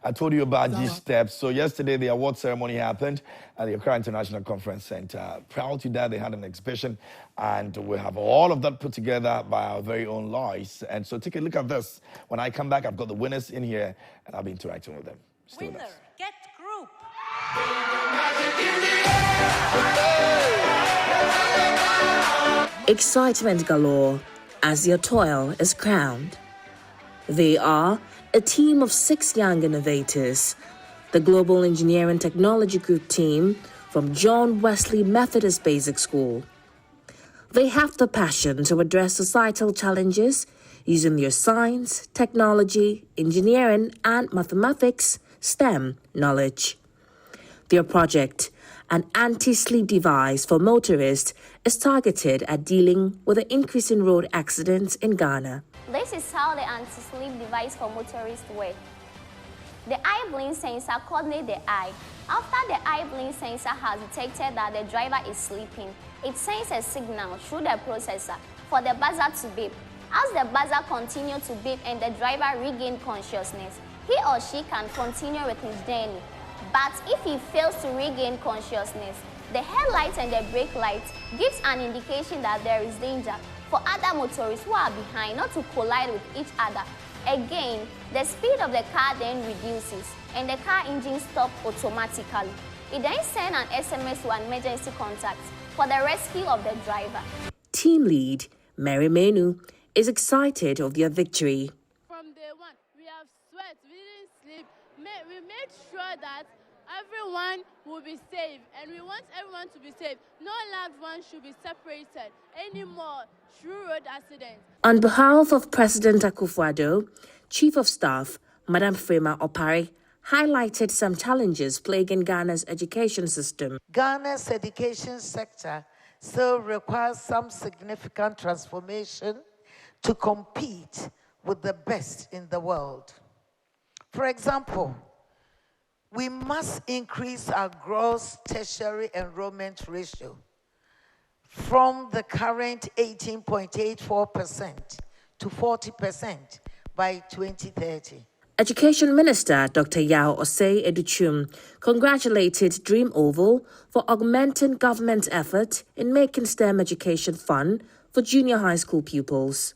I told you about G.E.T. So yesterday, the award ceremony happened at the Accra International Conference Center. Proud to that, they had an exhibition, and we have all of that put together by our very own Lois. And so take a look at this. When I come back, I've got the winners in here, and I'll be interacting with them. Stay with us. G.E.T Group. Excitement galore as their toil is crowned. They are a team of 6 young innovators, the Global Engineering Technology Group team from John Wesley Methodist Basic School. They have the passion to address societal challenges using their science, technology, engineering, and mathematics STEM knowledge. Their project, an anti-sleep device for motorists, is targeted at dealing with the increase in road accidents in Ghana. This is how the anti-sleep device for motorists works. The eye blink sensor coordinates the eye. After the eye blink sensor has detected that the driver is sleeping, it sends a signal through the processor for the buzzer to beep. As the buzzer continues to beep and the driver regains consciousness, he or she can continue with his journey. But if he fails to regain consciousness, the headlight and the brake light gives an indication that there is danger for other motorists who are behind not to collide with each other. Again, the speed of the car then reduces and the car engine stops automatically. It then sends an SMS to an emergency contact for the rescue of the driver. Team lead Mary Menu is excited of their victory. From day one, we have sweat, we didn't sleep. We made sure that everyone will be safe, and we want everyone to be safe. No loved one should be separated anymore through road accidents. On behalf of President Akufo-Addo, Chief of Staff Madam Frema Opare highlighted some challenges plaguing Ghana's education system. Ghana's education sector still requires some significant transformation to compete with the best in the world. For example, we must increase our gross tertiary enrollment ratio from the current 18.84% to 40% by 2030. Education Minister Dr. Yao Osei Educhum congratulated Dream Oval for augmenting government effort in making STEM education fun for junior high school pupils.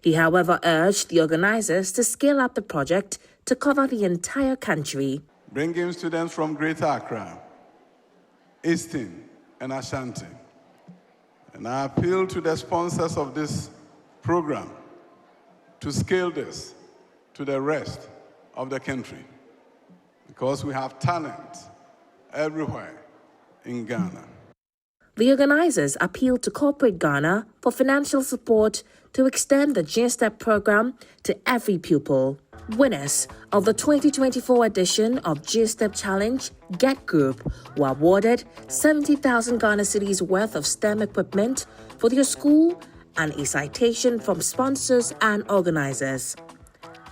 He, however, urged the organizers to scale up the project to cover the entire country. Bringing students from Greater Accra, Eastern, and Ashanti. And I appeal to the sponsors of this program to scale this to the rest of the country, because we have talent everywhere in Ghana. The organizers appealed to corporate Ghana for financial support to extend the GSTEP program to every pupil. Winners of the 2024 edition of GSTEP Challenge, G.E.T Group, were awarded 70,000 Ghana cedis worth of STEM equipment for their school and a citation from sponsors and organizers.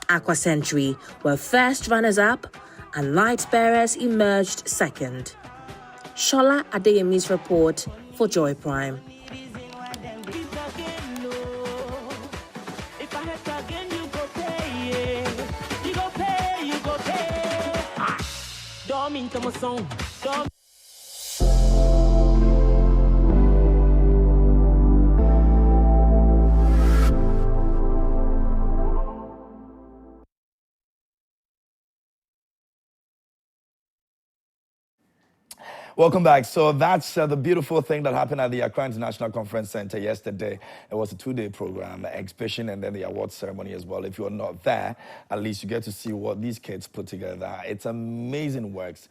Aqua Century were first runners-up and light bearers emerged second. Shola Adeyemi's report for Joy Prime. Welcome back. So that's the beautiful thing that happened at the Accra International Conference Center yesterday. It was a 2-day program, exhibition, and then the award ceremony as well. If you're not there, at least you get to see what these kids put together. It's amazing works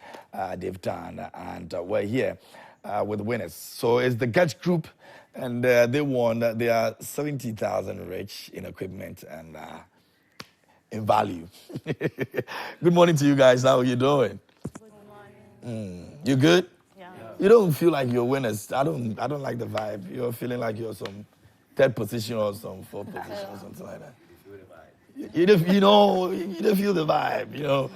they've done, and we're here with the winners. So it's the G.E.T Group, and they won. They are 70,000 rich in equipment and in value. Good morning to you guys. How are you doing? You good? Yeah. You don't feel like you're winners. I don't like the vibe. You're feeling like you're some third position or some fourth position or something like that. You don't feel the vibe, you know.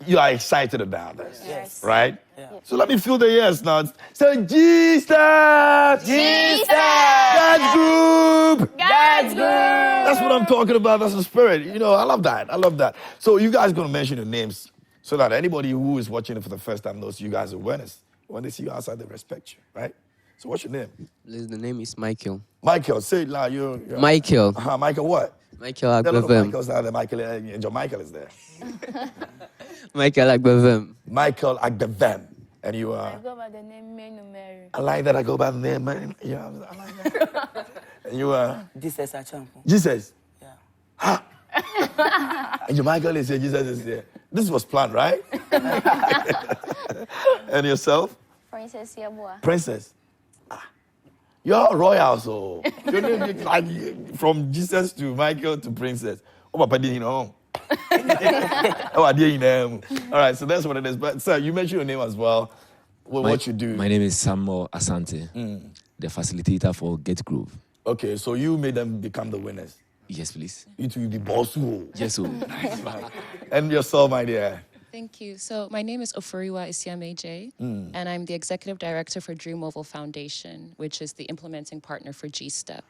You are excited about this, yes. Right? Yeah. So let me feel the yes now. Say G.E.T! G.E.T! G.E.T Group! G.E.T Group! That's what I'm talking about. That's the spirit. You know, I love that. I love that. So you guys going to mention your names so that anybody who is watching it for the first time knows you guys are winners. When they see you outside, they respect you, right? So what's your name? The name is Michael. Michael. Say it loud. You're Michael. Michael what? Michael There are a lot of Agbevem. Michaels out there. Michael, and your Michael is there. Michael Agbevem. Michael Agbevem. And you are? I go by the name Menu Mary. I like that I go by the name, man. Yeah, I like that. And you are? Jesus Achampo. Jesus? Yeah. Ha! And your Michael is here, Jesus is here. This was planned, right? And yourself? Princess Yabua. Princess. You're royal, so your name is like from Jesus to Michael to Princess. Oh, Papa didn't know. Oh, I didn't know. All right, so that's what it is. But sir, you mentioned your name as well. What you do? My name is Samuel Asante, the facilitator for G.E.T Group. Okay, so you made them become the winners. Yes, please. You two be boss. Yes, sir. And yourself, my dear. Thank you. So my name is Oforiwa Isiameje, and I'm the Executive Director for Dream Mobile Foundation, which is the implementing partner for GSTEP.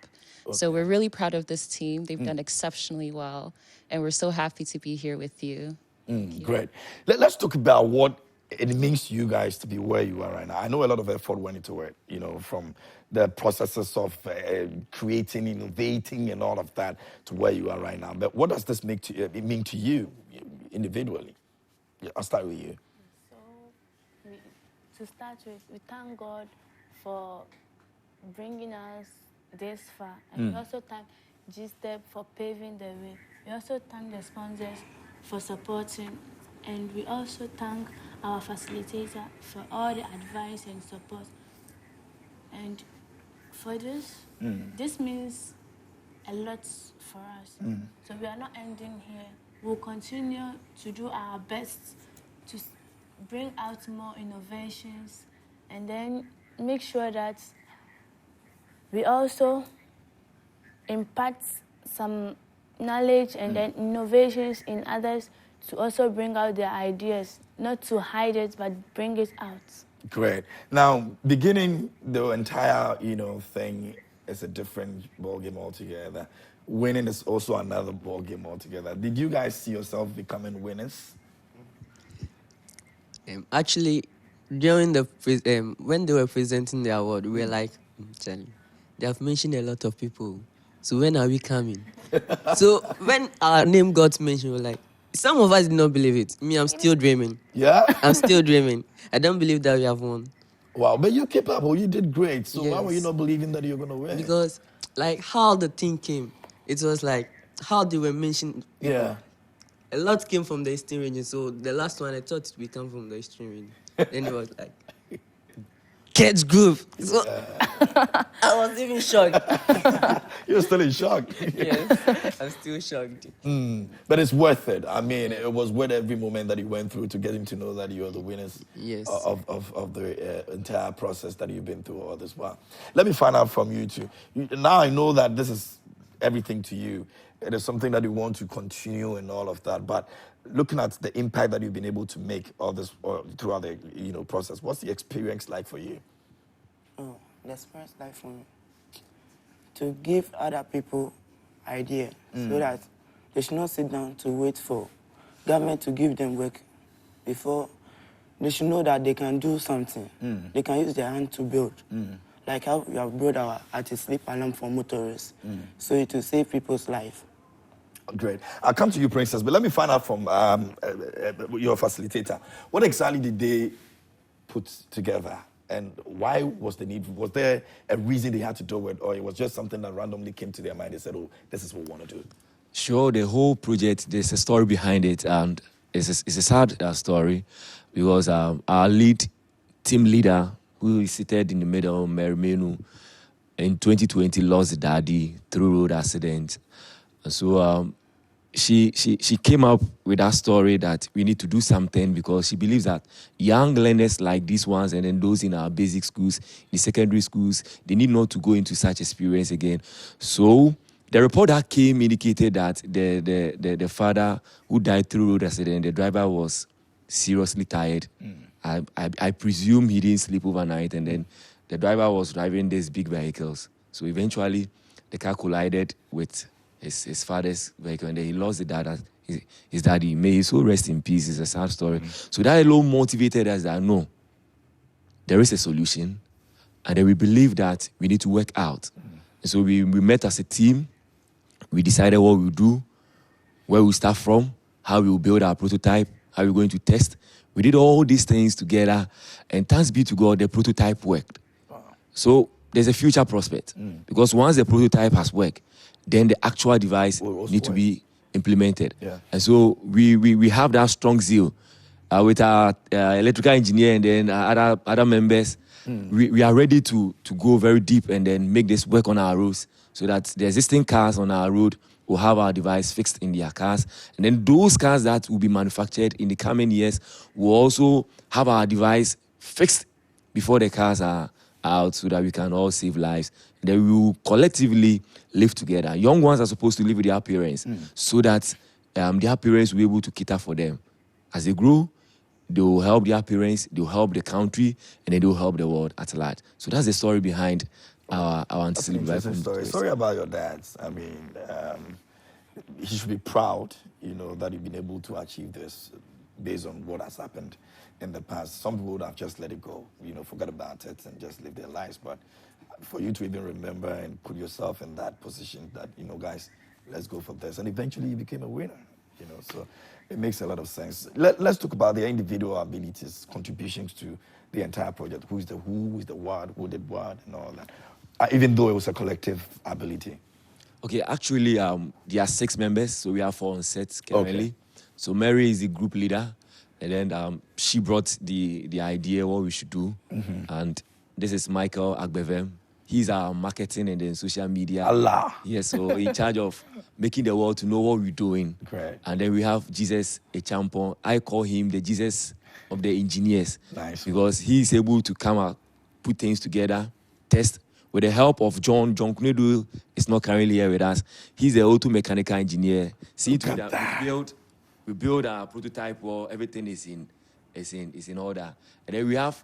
Okay. So we're really proud of this team. They've done exceptionally well, and we're so happy to be here with you. Great. Let's talk about what it means to you guys to be where you are right now. I know a lot of effort went into it, you know, from the processes of creating, innovating, and all of that to where you are right now. But what does this mean to you individually? I'll start with you. So, to start with, we thank God for bringing us this far. And we also thank GSTEP for paving the way. We also thank the sponsors for supporting. And we also thank our facilitator for all the advice and support. And for this, this means a lot for us. So we are not ending here. We'll continue to do our best to bring out more innovations and then make sure that we also impact some knowledge and then innovations in others to also bring out their ideas, not to hide it, but bring it out. Great. Now, beginning the entire, thing is a different ballgame altogether. Winning is also another ballgame altogether. Did you guys see yourself becoming winners? Actually, during the when they were presenting the award, we were like, Charlie, they have mentioned a lot of people. So when are we coming? So when our name got mentioned, we were like, some of us did not believe it. Me, I'm still dreaming. Yeah? I'm still dreaming. I don't believe that we have won. Wow, but you kept up. You did great. So Yes. why were you not believing that you were going to win? Because, like, how the thing came, it was like, how they were mentioned. Yeah. A lot came from the Eastern region. So the last one, I thought it would come from the Eastern region. Then it was like, G.E.T Group. So I was even shocked. You're still in shock. Yes, I'm still shocked. But it's worth it. I mean, it was worth every moment that you went through to getting to know that you're the winners Yes. of the entire process that you've been through all this while. Let me find out from you two. Now I know that this is everything to you. It is something that you want to continue and all of that. But looking at the impact that you've been able to make all this throughout the process, what's the experience like for you? Oh, the experience like for me. To give other people idea so that they should not sit down to wait for government to give them work before. They should know that they can do something. They can use their hand to build. Like how we have built our anti-sleep alarm for motorists. So it will save people's life. Great. I'll come to you, Princess, but let me find out from your facilitator. What exactly did they put together? And why was the need? Was there a reason they had to do it, or it was just something that randomly came to their mind? They said, "Oh, this is what we want to do." Sure, the whole project, there's a story behind it, and it's a sad story because our team leader, who is seated in the middle, Mary Menu, in 2020 lost daddy through road accident. And so she came up with that story that we need to do something because she believes that young learners like these ones and then those in our basic schools, the secondary schools, they need not to go into such experience again. So the report that came indicated that the father who died through road accident, the driver was seriously tired. I presume he didn't sleep overnight, and then the driver was driving these big vehicles. So eventually the car collided with his father's vehicle, and then he lost the dad. His daddy. May his soul rest in peace. It's a sad story. So that alone motivated us that no, there is a solution, and then we believe that we need to work out. And so we met as a team. We decided what we'll do, where we start from, how we will build our prototype, how we're going to test. We did all these things together, and thanks be to God, the prototype worked. So there's a future prospect, because once the prototype has worked, then the actual device need to be implemented. Yeah. And so we have that strong zeal with our electrical engineer and then other members. We are ready to go very deep and then make this work on our roads, so that the existing cars on our road will have our device fixed in their cars. And then those cars that will be manufactured in the coming years will also have our device fixed before the cars are out, so that we can all save lives. And then we will collectively live together. Young ones are supposed to live with their parents, so that their parents will be able to cater for them. As they grow, they will help their parents, they will help the country, and then they will help the world at large. So that's the story behind our Anti-SleepDevice story. Sorry about your dads. I mean, he should be proud, that you've been able to achieve this based on what has happened in the past. Some people would have just let it go, forget about it and just live their lives. But for you to even remember and put yourself in that position that, guys, let's go for this. And eventually you became a winner, so it makes a lot of sense. Let's talk about the individual abilities, contributions to the entire project. Who is the what, who did what, and all that. Even though it was a collective ability. Okay, actually, there are 6 members, so we have 4 on set currently. Okay. So Mary is the group leader, and then she brought the idea what we should do. And this is Michael Agbevem. He's our marketing and then social media. Allah. Yes, so in charge of making the world to know what we're doing. Great. And then we have Jesus Echampon. I call him the Jesus of the engineers. Nice. Because he's able to come out, put things together, test. With the help of John Kunedu is not currently here with us. He's the auto mechanical engineer. See to that we build our prototype where everything is in order. And then we have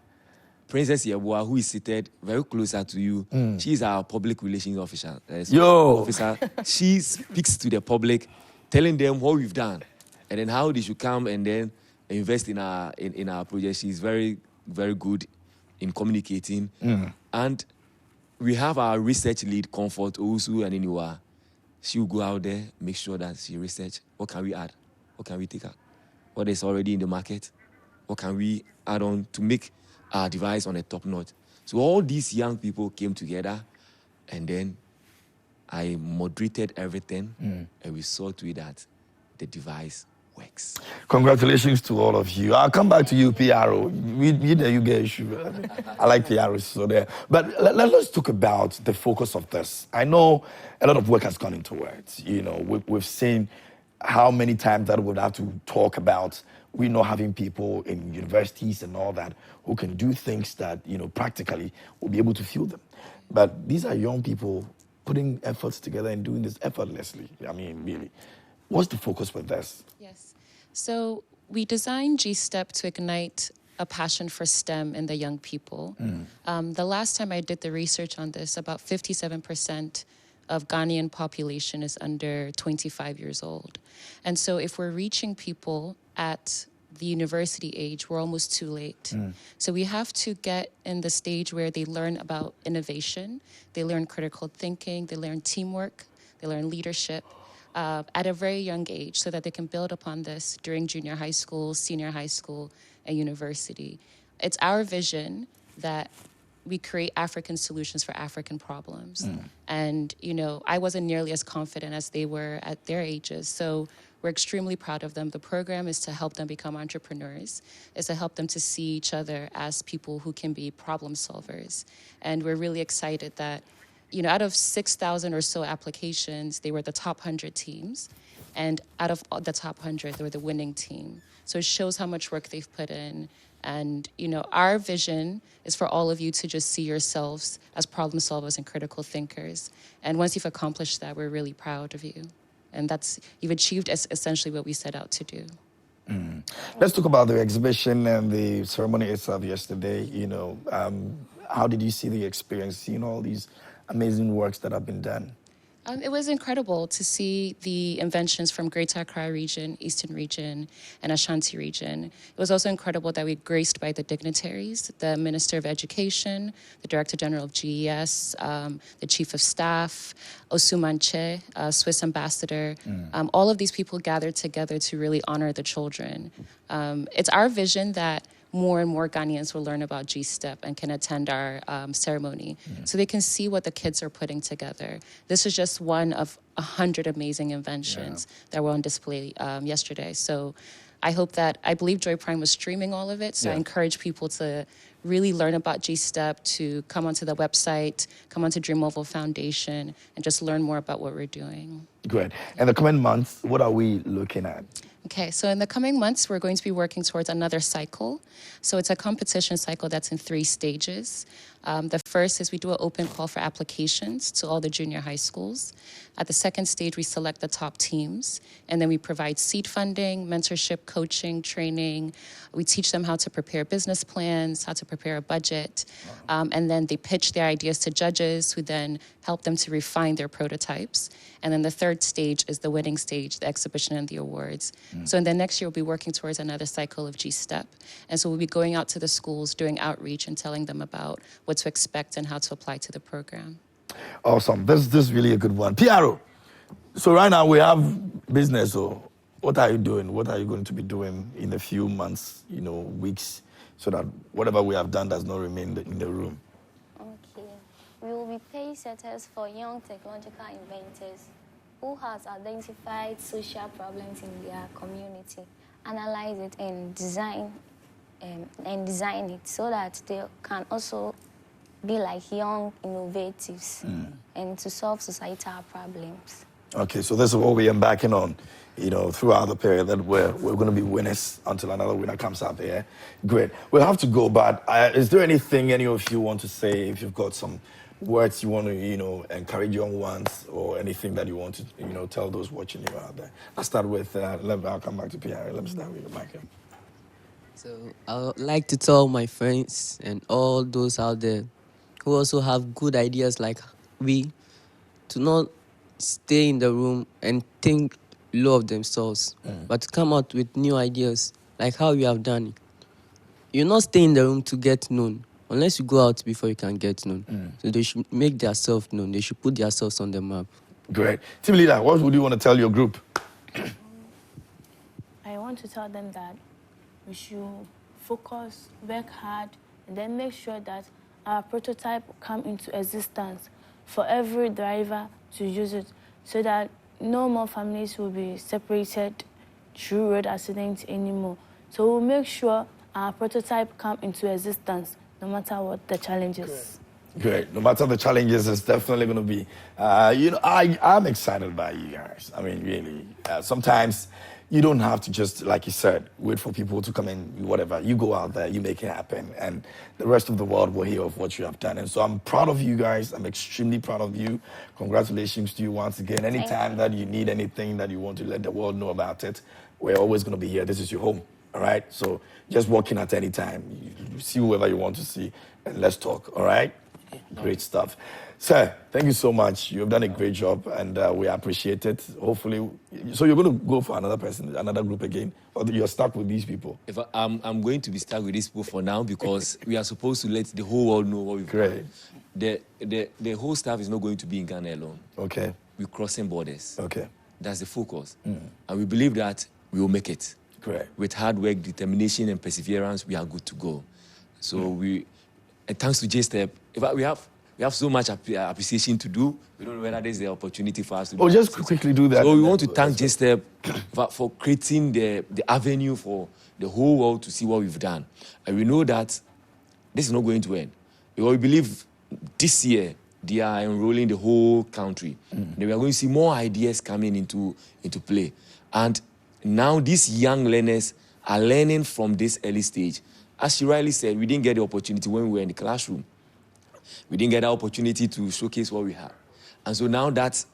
Princess Yeboah, who is seated very closer to you. She's our public relations officer. Officer. She speaks to the public, telling them what we've done, and then how they should come and then invest in our project. She's very, very good in communicating. And we have our research lead, Comfort Owusu and Iniwa. She will go out there, make sure that she research. What can we add? What can we take out? What is already in the market? What can we add on to make our device on a top notch? So all these young people came together, and then I moderated everything, and we saw to it that the device works. Congratulations to all of you. I'll come back to you, PRO. You get issue. I like PROs, so there. But let's talk about the focus of this. I know a lot of work has gone into it. We've seen how many times that we'll have to talk about we not having people in universities and all that who can do things that, practically will be able to fuel them. But these are young people putting efforts together and doing this effortlessly. I mean, really. What's the focus with this? Yes. So we designed G.E.T to ignite a passion for STEM in the young people. The last time I did the research on this, about 57% of Ghanaian population is under 25 years old. And so if we're reaching people at the university age, we're almost too late. So we have to get in the stage where they learn about innovation, they learn critical thinking, they learn teamwork, they learn leadership at a very young age, so that they can build upon this during junior high school, senior high school, and university. It's our vision that we create African solutions for African problems. And, I wasn't nearly as confident as they were at their ages. So we're extremely proud of them. The program is to help them become entrepreneurs, is to help them to see each other as people who can be problem solvers. And we're really excited that, out of 6,000 or so applications, they were the top 100 teams. And out of the top 100, they were the winning team. So it shows how much work they've put in. And, our vision is for all of you to just see yourselves as problem solvers and critical thinkers. And once you've accomplished that, we're really proud of you. And you've achieved essentially what we set out to do. Let's talk about the exhibition and the ceremony itself yesterday. How did you see the experience, seeing all these amazing works that have been done? It was incredible to see the inventions from Greater Accra region, Eastern region, and Ashanti region. It was also incredible that we were graced by the dignitaries, the Minister of Education, the Director General of GES, the Chief of Staff, Osuman Che, Swiss Ambassador. All of these people gathered together to really honor the children. It's our vision that more and more Ghanaians will learn about GSTEP and can attend our ceremony so they can see what the kids are putting together. This is just one of 100 amazing inventions that were on display yesterday. So I believe Joy Prime was streaming all of it. So I encourage people to really learn about GSTEP, to come onto the website, come onto Dream Mobile Foundation, and just learn more about what we're doing. Great. And the coming months, what are we looking at? Okay, so in the coming months, we're going to be working towards another cycle. So it's a competition cycle that's in 3 stages. The first is we do an open call for applications to all the junior high schools. At the second stage, we select the top teams, and then we provide seed funding, mentorship, coaching, training. We teach them how to prepare business plans, how to prepare a budget, and then they pitch their ideas to judges who then help them to refine their prototypes. And then the third stage is the winning stage, the exhibition and the awards. So in the next year, we'll be working towards another cycle of GSTEP. And so we'll be going out to the schools, doing outreach and telling them about what to expect and how to apply to the program. Awesome. This is really a good one. PRO, so right now we have business. So what are you doing? What are you going to be doing in a few months, weeks, so that whatever we have done does not remain in the room? Okay. We will be pace setters for young technological inventors who has identified social problems in their community, analyze it and design it so that they can also be like young innovatives and to solve societal problems. Okay, so this is what we're embarking on, throughout the period that we're going to be winners until another winner comes up here. Great. We'll have to go, but is there anything any of you want to say, if you've got some words you want to, encourage young ones, or anything that you want to, tell those watching you out there? I'll start with, I'll come back to PR. Let me start with Michael. So I would like to tell my friends and all those out there who also have good ideas like we, to not stay in the room and think low of themselves, but to come out with new ideas, like how you have done it. You not stay in the room to get known, unless you go out before you can get known. So they should make themselves known. They should put themselves on the map. Great. Team leader, what would you want to tell your group? I want to tell them that we should focus, work hard, and then make sure that our prototype come into existence for every driver to use it, so that no more families will be separated through road accidents anymore. So we'll make sure our prototype come into existence no matter what the challenges. Great. No matter the challenges, it's definitely going to be, I'm excited by you guys. I mean, really. Sometimes you don't have to just, like you said, wait for people to come in, whatever. You go out there, you make it happen, and the rest of the world will hear of what you have done. And so I'm proud of you guys. I'm extremely proud of you. Congratulations to you once again. Anytime that you need anything that you want to let the world know about it, we're always going to be here. This is your home, all right? So just walk in at any time. You see whoever you want to see, and let's talk, all right? Great stuff. Sir, thank you so much. You have done a great job, and we appreciate it. Hopefully, so you're going to go for another person, another group again, or you're stuck with these people? If I'm going to be stuck with these people for now, because we are supposed to let the whole world know what we've done. The whole staff is not going to be in Ghana alone. Okay. We're crossing borders. Okay. That's the focus. And we believe that we will make it. Great. With hard work, determination, and perseverance, we are good to go. So and thanks to GSTEP, we have so much appreciation to do. We don't know whether there's the opportunity for us to do. Oh, just quickly do that. So we want to thank GSTEP for creating the avenue for the whole world to see what we've done. And we know that this is not going to end. We believe this year they are enrolling the whole country. And we are going to see more ideas coming into play. And now these young learners are learning from this early stage. As she rightly said, we didn't get the opportunity when we were in the classroom. We didn't get the opportunity to showcase what we have. And so now that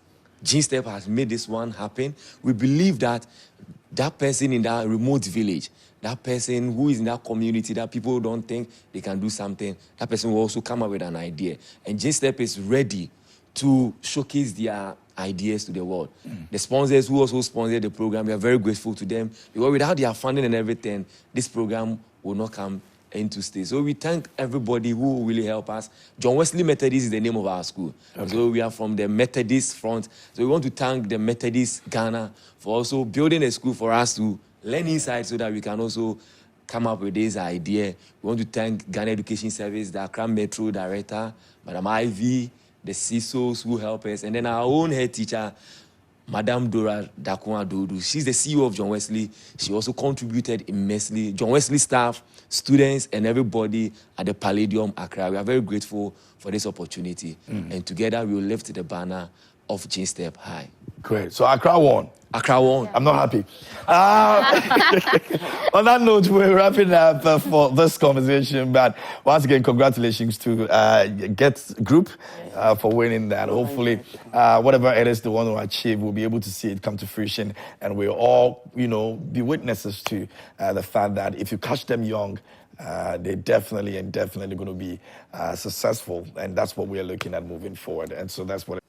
GSTEP has made this one happen, we believe that that person in that remote village, that person who is in that community that people don't think they can do something, that person will also come up with an idea. And GSTEP is ready to showcase their ideas to the world. The sponsors who also sponsored the program, we are very grateful to them, because without their funding and everything, this program will not come into state. So we thank everybody who really help us. John Wesley Methodist is the name of our school. Okay. So we are from the Methodist front. So we want to thank the Methodist Ghana for also building a school for us to learn inside, so that we can also come up with this idea. We want to thank Ghana Education Service, the Accra Metro Director, Madam Ivy, the CISOs who help us, and then our own head teacher, Madam Dora Dakwa Dodu. She's the CEO of John Wesley. She also contributed immensely. John Wesley staff, students, and everybody at the Palladium Accra. We are very grateful for this opportunity. And together we will lift the banner of G.E.T high. Great. So Accra won. Accra won. I'm not happy. On that note, we're wrapping up for this conversation. But once again, congratulations to G.E.T Group for winning that. Hopefully, whatever it is they want to achieve, we'll be able to see it come to fruition. And we'll all, be witnesses to the fact that if you catch them young, they definitely going to be successful. And that's what we're looking at moving forward. And so that's what